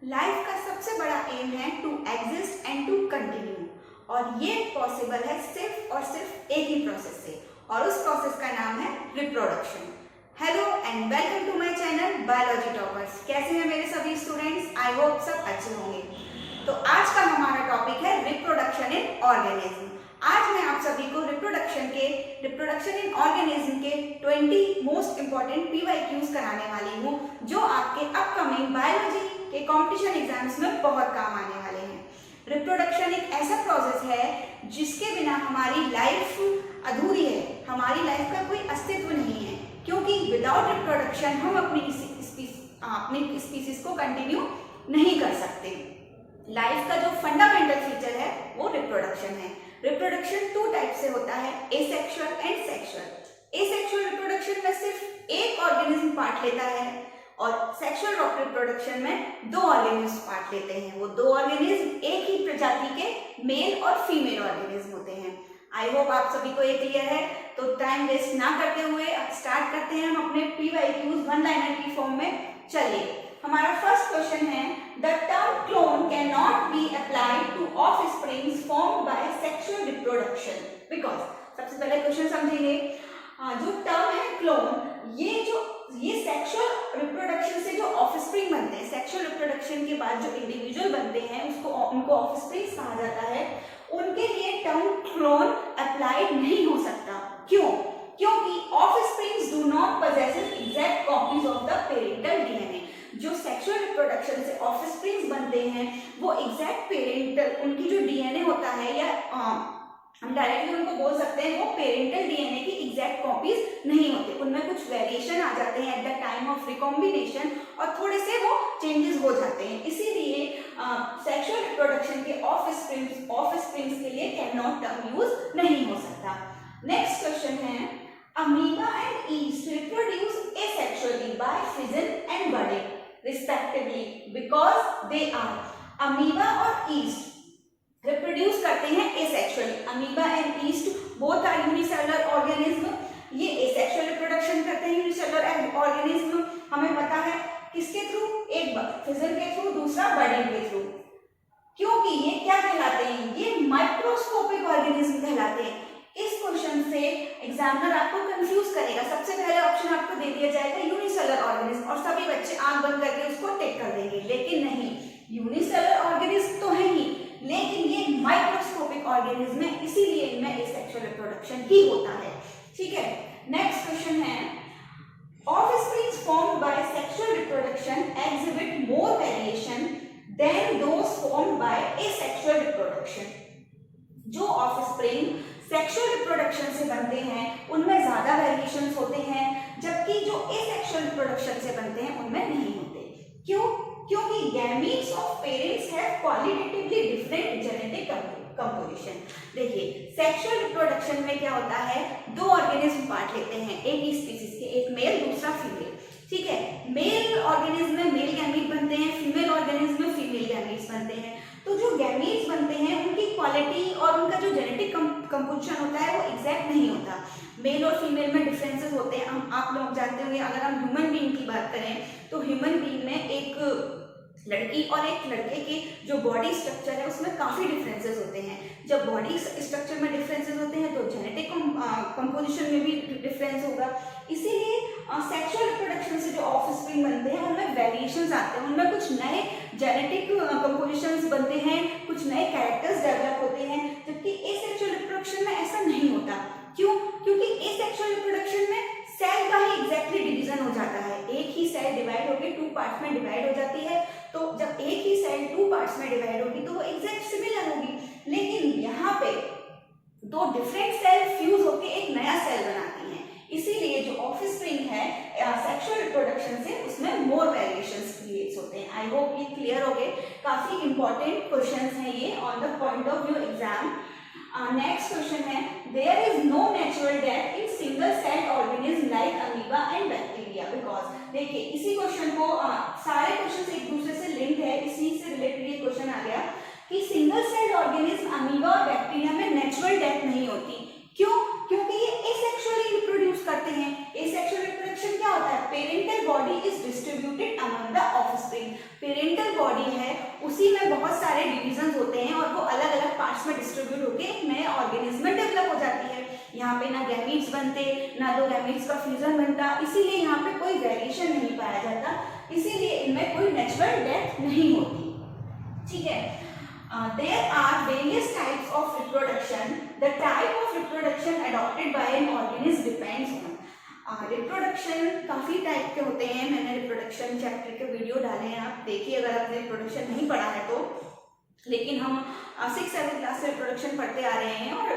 Life का सबसे बड़ा एम है to exist and to continue, और ये पॉसिबल है सिर्फ और सिर्फ एक ही प्रोसेस से, और उस प्रोसेस का नाम है reproduction. Hello and welcome to my channel biology toppers. कैसे हैं मेरे सभी स्टूडेंट्स? आई होप सब अच्छे होंगे। तो आज का हमारा टॉपिक है रिप्रोडक्शन इन ऑर्गेनिज्म। आज मैं आप सभी को रिप्रोडक्शन इन ऑर्गेनिज्म के 20 मोस्ट इंपॉर्टेंट PYQs कराने वाली हूँ, जो आपके अपकमिंग बायोलॉजी के कंपटीशन एग्जाम्स में बहुत काम आने वाले हैं। रिप्रोडक्शन एक ऐसा प्रोसेस है जिसके बिना हमारी लाइफ अधूरी है, हमारी लाइफ का कोई अस्तित्व नहीं है, क्योंकि विदाउट रिप्रोडक्शन हम अपनी स्पीसीज को कंटिन्यू नहीं कर सकते। लाइफ का जो फंडामेंटल फीचर है वो रिप्रोडक्शन है। रिप्रोडक्शन 2 टाइप से होता है, asexual and sexual. Asexual reproduction में सिर्फ एक ऑर्गेनिज्म पार्ट लेता है, और सेक्सुअल रिप्रोडक्शन में 2 ऑर्गेनिज्म पार्ट लेते हैं। वो 2 ऑर्गेनिज्म एक ही प्रजाति के मेल और फीमेल ऑर्गेनिज्म होते हैं। आई होप आप सभी को ये क्लियर है। तो टाइम वेस्ट ना करते हुए स्टार्ट करते हैं हम अपने PYQs 1 लाइनर की फॉर्म में। चलिए, हमारा फर्स्ट क्वेश्चन है, the term clone can not be applied to offsprings formed by sexual reproduction because. सबसे पहले क्वेश्चन समझेंगे। जो टर्म है क्लोन, ये सेक्सुअल रिप्रोडक्शन से जो ऑफस्प्रिंग बनते हैं, सेक्सुअल रिप्रोडक्शन के बाद जो इंडिविजुअल बनते हैं उनको ऑफस्प्रिंग्स कहा जाता है। उनके लिए टर्म क्लोन अप्लाइड नहीं हो सकता। क्यों? क्योंकि offsprings do not possesses exact copies of the parental DNA. जो सेक्सुअल रिप्रोडक्शन से ऑफस्प्रिंग्स बनते हैं वो एग्जैक्ट पेरेंटल, उनकी जो डीएनए होता है, या हम डायरेक्टली उनको बोल सकते हैं वो पेरेंटल डीएनए की एग्जैक्ट कॉपीज नहीं होते। उनमें कुछ वेरिएशन आ जाते हैं at the time of recombination, और थोड़े से वो चेंजेस हो जाते हैं। इसीलिए सेक्सुअल रिप्रोडक्शन के ऑफस्प्रिंग्स के लिए कैन नॉट टर्म यूज नहीं हो सकता। नेक्स्ट क्वेश्चन है, amoeba and yeast reproduce asexually by fission and budding respectively because they are. Amoeba और ईस्ट रिप्रोड्यूस करते हैं asexually. Amoeba and yeast both are unicellular organism. ये एसेक्सुअल रिप्रोडक्शन करते हैं, यूनिसेलुलर ऑर्गेनिज्म। हमें पता है किसके थ्रू? एक फिजन के थ्रू, दूसरा बडिंग के थ्रू। क्योंकि ये क्या कहलाते हैं? ये माइक्रोस्कोपिक ऑर्गेनिज्म कहलाते हैं। इस क्वेश्चन से एग्जामिनर आपको कंफ्यूज करेगा। सबसे पहले ऑप्शन आपको दे दिया जाएगा यूनिसेलुलर ऑर्गेनिज्म, और सभी बच्चे आंख बंद करके उसको टिक कर देंगे। लेकिन नहीं, यूनिसेलुलर ऑर्गेनिज्म तो है ही, लेकिन ये माइक्रोस्कोपिक ऑर्गेनिज्म है, इसीलिए इनमें एसेक्सुअल रिप्रोडक्शन ही होता है। ठीक है, नेक्स्ट क्वेश्चन है, offsprings formed by sexual reproduction exhibit more variation than those formed by asexual reproduction. जो ऑफस्प्रिंग सेक्सुअल रिप्रोडक्शन से बनते हैं उनमें ज्यादा वेरिएशंस होते हैं, जबकि जो एसेक्सुअल रिप्रोडक्शन से बनते हैं उनमें नहीं होते। क्यों? क्योंकि gametes of parents have qualitatively different genetic composition. देखिए, सेक्सुअल रिप्रोडक्शन में क्या होता है, 2 ऑर्गेनिज्म पार्ट लेते हैं एक ही स्पीसीज के, एक मेल दूसरा फीमेल। ठीक है, मेल ऑर्गेनिज्म में मेल गैमीट बनते हैं, फीमेल ऑर्गेनिज्म में फीमेल गैमीट्स बनते हैं। तो जो गैमीट्स बनते हैं उनकी क्वालिटी और उनका जो जेनेटिक कंपोजिशन होता है वो एग्जैक्ट नहीं होता। मेल और फीमेल में डिफरेंसेस होते हैं। आप लोग जानते होंगे, अगर हम ह्यूमन बीइंग की बात करें तो ह्यूमन बीइंग में एक लड़की और एक लड़के के जो बॉडी स्ट्रक्चर है उसमें काफी डिफरेंसेस होते हैं। जब बॉडी स्ट्रक्चर में डिफरेंसेस होते हैं तो जेनेटिक कंपोजिशन में भी डिफरेंस होगा। इसीलिए सेक्सुअल रिप्रोडक्शन से जो ऑफस्प्रिंग बनते हैं उनमें वेरिएशंस आते हैं, उनमें कुछ नए जेनेटिक कंपोजिशंस बनते हैं, कुछ नए कैरेक्टर्स डेवलप होते हैं, जबकि एसेक्सुअल रिप्रोडक्शन में ऐसा नहीं होता। क्यों? क्योंकि एसेक्सुअल रिप्रोडक्शन में सेल का ही एग्जैक्टली डिवीजन हो जाता है। एक ही सेल डिवाइड होकर 2 पार्ट्स में डिवाइड हो जाती है। तो जब एक ही सेल 2 पार्ट्स में डिवाइड होगी तो वो एग्जैक्ट सिमिलर होगी। लेकिन यहाँ पे 2 डिफरेंट सेल फ्यूज होकर एक नया सेल बनाती हैं। इसीलिए जो ऑफस्प्रिंग है सेक्सुअल रिप्रोडक्शन से उसमें मोर वेरिएशंस क्रिएट होते हैं। आई होप ये क्लियर हो गए। काफी इंपॉर्टेंट क्वेश्चंस हैं ये on the point of view exam. Next question है, there is no natural death in single cell organism like amoeba and bacteria because. देखिए, इसी क्वेश्चन को सारे क्वेश्चन एक दूसरे से लिंक है, इसी से रिलेटेड ये क्वेश्चन आ गया कि सिंगल सेल ऑर्गेनिज्म अमीबा और बैक्टीरिया में नेचुरल डेथ नहीं होती। क्यों? क्योंकि ये एसेक्सुअली रिप्रोड्यूस करते हैं। एसेक्सुअल रिप्रोडक्शन क्या होता है? Parental body is distributed among the offspring. Parental body है उसी में बहुत सारे डिविजन्स होते हैं और वो अलग अलग पार्ट्स में डिस्ट्रीब्यूट होकर एक नए ऑर्गेनिज्म में डेवलप हो जाती है। यहाँ पे ना गैमीट्स बनते ना दो गैमीट्स का फ्यूजन बनता, इसीलिए यहाँ पे कोई वेरिएशन नहीं पाया जाता, इसीलिए इनमें कोई नेचुरल डेथ नहीं होती। ठीक है, there are various types of reproduction. The type of reproduction adopted by an organism depends on reproduction काफ़ी टाइप के होते हैं। मैंने रिप्रोडक्शन चैप्टर के वीडियो डाले हैं, आप देखिए अगर आपने रिप्रोडक्शन नहीं पढ़ा है तो। लेकिन हम 6-7 क्लास से रिप्रोडक्शन पढ़ते आ रहे हैं और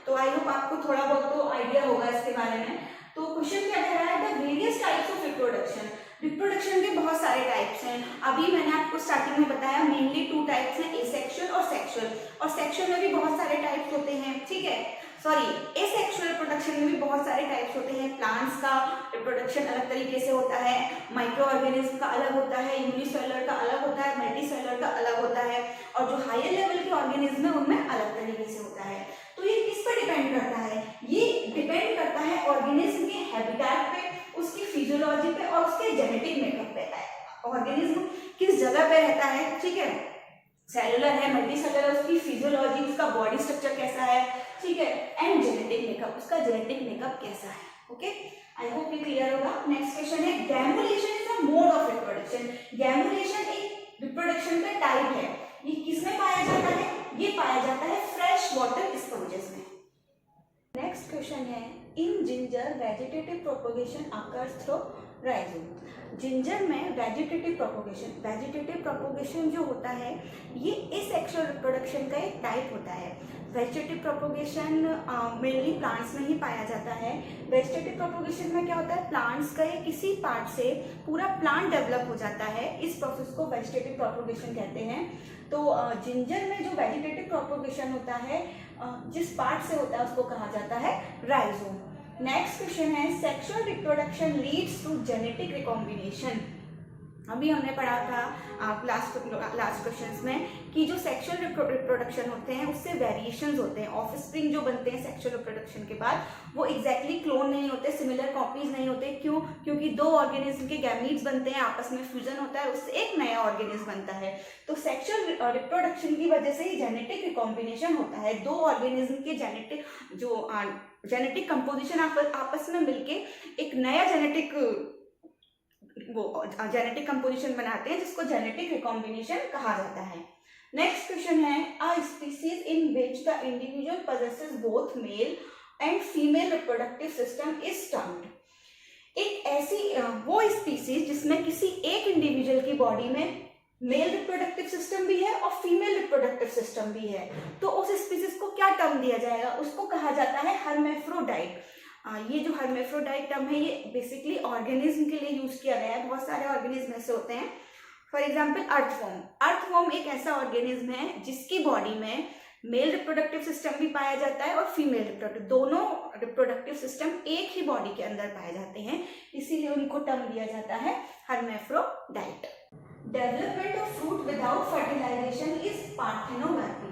तो आई होप आपको थोड़ा बहुत तो आइडिया होगा इसके बारे में। तो क्वेश्चन क्या कह रहा है, the various types of reproduction. Reproduction के बहुत सारे टाइप्स हैं। अभी मैंने आपको स्टार्टिंग में बताया मेनली 2 टाइप्स हैं, एसेक्सुअल और सेक्सुअल। और सेक्सुअल में भी बहुत सारे टाइप्स होते हैं। ठीक है, सॉरी एसेक्सुअल रिप्रोडक्शन में भी बहुत सारे टाइप्स होते हैं। प्लांट्स का रिप्रोडक्शन अलग तरीके से होता है, माइक्रो ऑर्गेनिज्म का अलग होता है, यूनिसेलुलर का अलग होता है, मल्टीसेलुलर का अलग होता है, और जो हायर लेवल के ऑर्गेनिज्म है उनमें अलग तरीके से होता है। तो ये किस पर डिपेंड करता है? ये डिपेंड करता है ऑर्गेनिज्म के हैबिटेट पे, उसकी फिजियोलॉजी पे और उसके जेनेटिक मेकअप पे। ऑर्गेनिज्म किस जगह पे रहता है, ठीक है, सेलुलर है, मल्टीसेलुलर, उसकी फिजियोलॉजी, उसका बॉडी स्ट्रक्चर कैसा है, ठीक है, एंड जेनेटिक मेकअप, उसका जेनेटिक मेकअप कैसा है। ओके, आई होप ये क्लियर होगा। नेक्स्ट क्वेश्चन है, gemmulation is a mode of reproduction. Gemmulation एक रिप्रोडक्शन का टाइप है। ये किसमें पाया जाता है? ये पाया जाता है फ्रेश वाटर स्पॉन्जेस में। नेक्स्ट क्वेश्चन है, in ginger vegetative propagation occurs through rhizome. Ginger में वेजिटेटिव प्रोपोगेशन जो होता है ये एसेक्सुअल रिप्रोडक्शन का एक टाइप होता है। वेजिटेटिव प्रोपोगेशन मेनली प्लांट्स में ही पाया जाता है। वेजिटेटिव प्रोपोगेशन में क्या होता है, प्लांट्स का किसी पार्ट से पूरा प्लांट डेवलप हो जाता है, इस प्रोसेस को वेजिटेटिव प्रोपोगेशन कहते हैं। तो जिंजर में जो वेजिटेटिव प्रोपोगेशन होता है जिस पार्ट से होता है उसको कहा जाता है राइजोम। नेक्स्ट क्वेश्चन है, sexual reproduction leads to genetic recombination. अभी हमने पढ़ा था लास्ट क्वेश्चंस में कि जो सेक्सुअल रिप्रोडक्शन होते हैं उससे वेरिएशंस होते हैं। ऑफस्प्रिंग जो बनते हैं सेक्सुअल रिप्रोडक्शन के बाद वो एग्जैक्टली क्लोन नहीं होते, सिमिलर कॉपीज नहीं होते। क्यों? क्योंकि 2 ऑर्गेनिज्म के गैमीट्स बनते हैं, आपस में फ्यूजन होता है, उससे एक नया ऑर्गेनिज्म बनता है। तो सेक्सुअल रिप्रोडक्शन की वजह से ही जेनेटिक रिकॉम्बिनेशन होता है। 2 ऑर्गेनिज्म के जेनेटिक कंपोजिशन आपस में मिलके एक नया जेनेटिक कंपोजिशन बनाते हैं जिसको जेनेटिक रिकॉम्बिनेशन कहा जाता है। नेक्स्ट क्वेश्चन है, a species in which the individual possesses both male and female reproductive system is termed. एक ऐसी वो स्पीसीज जिसमें किसी एक इंडिविजुअल की बॉडी में मेल रिप्रोडक्टिव सिस्टम भी है और फीमेल रिप्रोडक्टिव सिस्टम भी है, तो उस स्पीसीज को क्या टर्म दिया जाएगा? उसको कहा जाता है हर्मेफ्रोडाइट। ये जो हर्मेफ्रोडाइट टर्म है ये बेसिकली ऑर्गेनिज्म के लिए यूज किया गया है। बहुत सारे ऑर्गेनिज्म ऐसे होते हैं, फॉर एग्जांपल अर्थवॉर्म। अर्थवॉर्म एक ऐसा ऑर्गेनिज्म है जिसकी बॉडी में मेल रिप्रोडक्टिव सिस्टम भी पाया जाता है और फीमेल रिप्रोडक्टिव, दोनों रिप्रोडक्टिव सिस्टम एक ही बॉडी के अंदर पाए जाते हैं, इसीलिए उनको टर्म दिया जाता है hermaphrodite. Development of fruit without fertilization is parthenocarpy.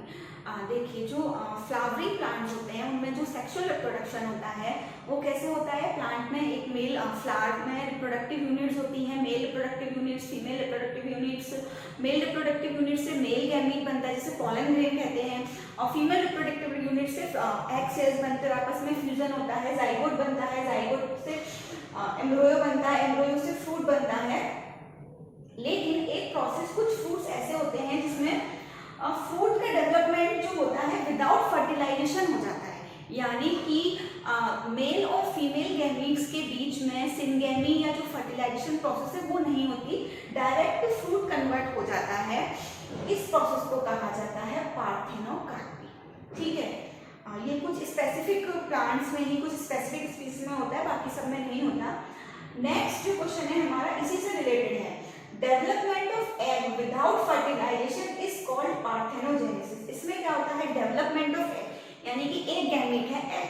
देखिए जो फ्लावरिंग प्लांट्स होते हैं उनमें जो सेक्सुअल रिप्रोडक्शन होता है वो कैसे होता है? प्लांट में एक मेल फ्लावर में रिप्रोडक्टिव यूनिट्स होती हैं, male reproductive units, female reproductive units. Male reproductive unit से मेल गैमीट बनता है जिसे पॉलन ग्रेन कहते हैं, और फीमेल रिप्रोडक्टिव यूनिट से एग सेल्स बनते हैं, आपस में फ्यूजन होता है, जाइगोट बनता है, जाइगोट से एम्ब्रियो बनता है, एम्ब्रियो से फ्रूट बनता है। लेकिन एक प्रोसेस, कुछ फ्रूट्स ऐसे होते हैं जिसमें फूड का डेवलपमेंट जो होता है विदाउट फर्टिलाइजेशन हो जाता है, यानी कि मेल और फीमेल गैमीट्स के बीच में सिनगैमी या जो फर्टिलाइजेशन प्रोसेस है वो नहीं होती, डायरेक्ट फ्रूट कन्वर्ट हो जाता है। इस प्रोसेस को कहा जाता है पार्थेनोगार्पी। ठीक है, ये कुछ स्पेसिफिक प्लांट्स में ही, कुछ स्पेसिफिक स्पीसीज में होता है, बाकी सब में नहीं होता। नेक्स्ट जो क्वेश्चन है हमारा इसी से रिलेटेड है, development of egg without fertilization is called parthenogenesis. इसमें क्या होता है? डेवलपमेंट ऑफ एग, यानी कि एक गैमीट है एग,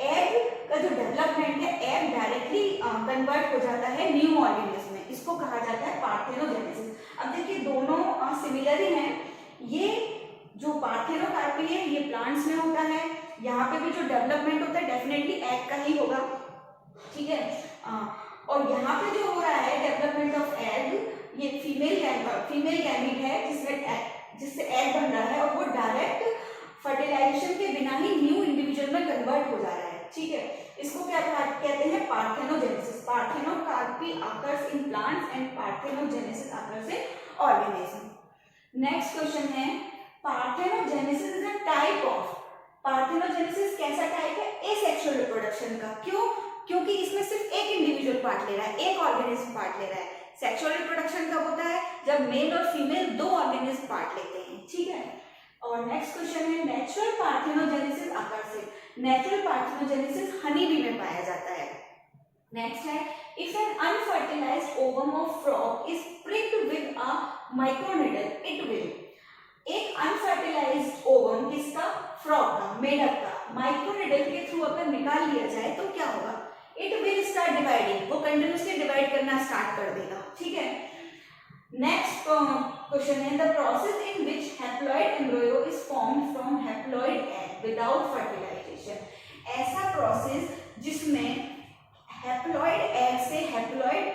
एग का जो डेवलपमेंट है, एग डायरेक्टली कन्वर्ट हो जाता है न्यू ऑर्गेनिज्म में, इसको कहा जाता है पार्थेनोजेनेसिस। अब देखिए दोनों सिमिलर ही हैं। ये जो पार्थेनोगार्पी है ये प्लांट्स में होता है, यहाँ पे भी जो डेवलपमेंट होता है डेफिनेटली एग का ही होगा। ठीक है, और यहाँ पे जो हो रहा है डेवलपमेंट ऑफ एग, ये फीमेल गैमीट है जिससे एग बन रहा है और वो डायरेक्ट फर्टिलाइजेशन के बिना ही न्यू इंडिविजुअल में कन्वर्ट हो जा रहा है, ठीक है। इसको क्या कहते हैं? Parthenogenesis. Parthenocarpy occurs in plants and parthenogenesis occurs in organism. Next question है, parthenogenesis is a type of. Parthenogenesis कैसा टाइप है? एसेक्सुअल रिप्रोडक्शन का। क्यों? क्योंकि इसमें सिर्फ एक इंडिविजुअल पार्ट ले रहा है, एक ऑर्गेनिज्म पार्ट ले रहा है। सेक्सुअल रिप्रोडक्शन कब होता है? जब मेल और फीमेल दो ऑर्गेनिज्म पार्ट लेते हैं, ठीक है। और नेक्स्ट क्वेश्चन है, natural parthenogenesis occurs in। Natural parthenogenesis honey bee में पाया जाता है। नेक्स्ट है, if an unfertilized ovum of frog is pricked with a microneedle, it will। एक अनफर्टिलाइज्ड ओवम किसका? फ्रॉग का, मेढक का, माइक्रोनिडल के थ्रू अगर निकाल लिया जाए तो क्या होगा? इट विल स्टार्ट डिवाइडिंग, वो कंटिन्यूअसली डिवाइड करना स्टार्ट कर देगा, ठीक है। नेक्स्ट क्वेश्चन है, the process in which haploid embryo is formed from haploid egg without fertilization. ऐसा प्रोसेस जिसमें हैप्लॉइड एग से हैप्लॉइड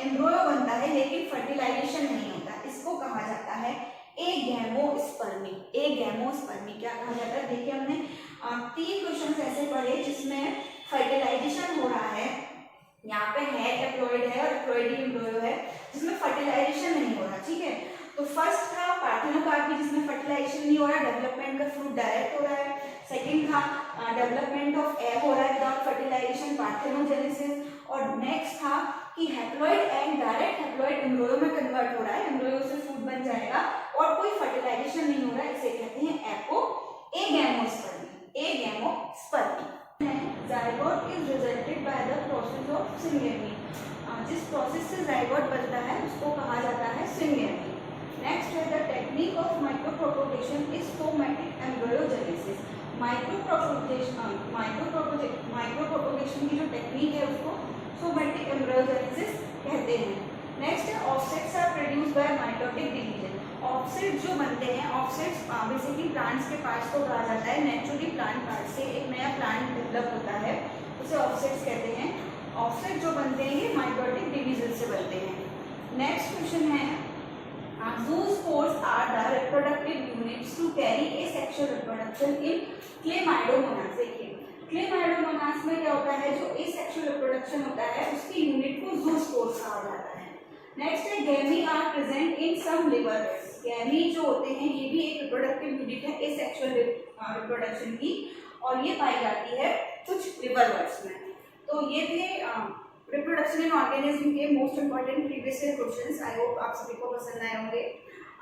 एम्ब्रियो बनता है लेकिन फर्टिलाइजेशन नहीं होता, इसको कहा जाता है एगैमोस्पर्मी। एगैमोस्पर्मी क्या कहा जाता है? देखिए हमने 3 क्वेश्चंस ऐसे पढ़े जिसमें फर्टिलाइजेशन हो रहा है, यहाँ पे है हैप्लॉइड है और हैप्लॉइड एम्ब्रियो है जिसमें फर्टिलाइजेशन नहीं हो रहा, ठीक है। तो फर्स्ट था पार्थेनोकार्पी जिसमें फर्टिलाइजेशन नहीं हो रहा, डेवलपमेंट का फ्रूट डायरेक्ट हो रहा है। सेकंड था डेवलपमेंट ऑफ एग हो रहा है विदाउट फर्टिलाइजेशन, पार्थेनोजेनेसिस। और नेक्स्ट था कि haploid egg direct haploid embryo में कन्वर्ट हो रहा है, एम्ब्रियो से फ्रूट बन जाएगा और कोई फर्टिलाइजेशन नहीं हो रहा है, इसे कहते हैं agamospermy. Agamospermy. Zygote is resulted by the process of syngamy. जिस प्रोसेस से जाइगोट बनता है उसको कहा जाता है सिंगेमी। नेक्स्ट है, the technique of micropropagation is somatic embryogenesis. Micropropagation की जो टेक्निक है उसको सोमैटिक एम्ब्रियोजेनेसिस कहते हैं। नेक्स्ट है, offsets are produced by mitotic division. Offset जो बनते हैं, ऑफसेट्स बेसिकली प्लांट्स के पार्ट्स को कहा जाता है। नेचुरली प्लांट पार्ट से एक नया प्लांट डेवलप होता है, उसे ऑफसेट्स कहते हैं। ऑफसेट जो बनते हैं ये माइटोटिक डिवीजन से बनते हैं। नेक्स्ट क्वेश्चन है, zoospores are the reproductive units to carry asexual reproduction in Chlamydomonas। देखिए Chlamydomonas में क्या होता है, जो asexual reproduction होता है उसकी यूनिट को zoospores कहा जाता है। नेक्स्ट है, gemmae are present in some liverworts. Gemmae जो होते हैं ये भी एक रिप्रोडक्टिव यूनिट है एसेक्सुअल रिप्रोडक्शन की और ये पाई जाती है कुछ लिवर रैट्स में। तो ये थे रिप्रोडक्शन इन ऑर्गेनिज्म के most important previous year questions. I hope आप सभी को पसंद आए होंगे।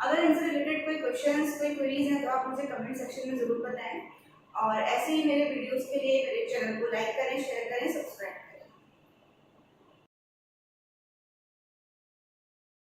अगर इनसे रिलेटेड कोई क्वेश्चंस, कोई क्वेरीज हैं तो आप मुझे कमेंट सेक्शन में जरूर बताएं और ऐसे ही मेरे वीडियोस के लिए मेरे चैनल को लाइक करें, शेयर करें, सब्सक्राइब करें।